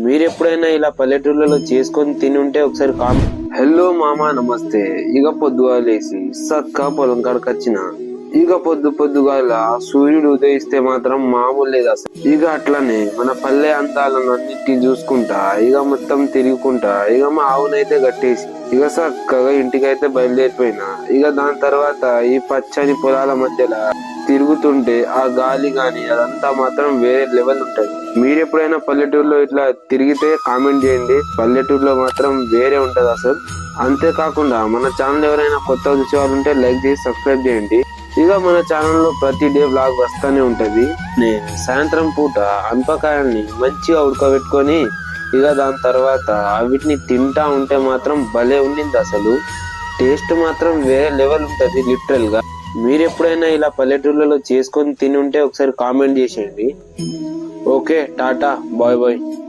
మీరు ఎప్పుడైనా ఇలా పల్లెటూర్లలో చేసుకొని తిని ఉంటే ఒకసారి హలో మామ నమస్తే. ఇక పొద్దుగా లేసి సక్క పొలం కాడకి వచ్చిన. ఇక పొద్దుగాల సూర్యుడు ఉదయిస్తే మాత్రం మామూలు లేదు అసలు. ఇక అట్లనే మన పల్లె అందాలను అన్నిటిని చూసుకుంటా ఇక మొత్తం తిరుగుకుంటా ఇక మా ఆవునైతే కట్టేసి ఇక చక్కగా ఇంటికైతే బయలుదేరిపోయినా. ఇక దాని తర్వాత ఈ పచ్చని పొలాల మధ్యలో తిరుగుతుంటే ఆ గాలి గాని అదంతా మాత్రం వేరే లెవెల్ ఉంటది. మీరు ఎప్పుడైనా పల్లెటూరులో ఇట్లా తిరిగితే కామెంట్ చేయండి. పల్లెటూరులో మాత్రం వేరే ఉంటది అసలు. అంతేకాకుండా మన ఛానల్ ఎవరైనా కొత్త చూసే వాళ్ళు ఉంటే లైక్ చేసి సబ్స్క్రైబ్ చేయండి. ఇక మన ఛానల్లో ప్రతి డే వ్లాగ్ వస్తానే ఉంటది. నేను సాయంత్రం పూట అనపకాయల్ని మంచిగా ఉడకబెట్టుకొని ఇక దాని తర్వాత వీటిని తింటా ఉంటే మాత్రం భలే ఉండింది అసలు. టేస్ట్ మాత్రం వేరే లెవెల్ ఉంటది లిటరల్ గా. మీరు ఎప్పుడైనా ఇలా పల్లెటూర్లలో చేసుకొని తిని ఉంటే ఒకసారి కామెంట్ చేసేయండి. Okay tata bye bye.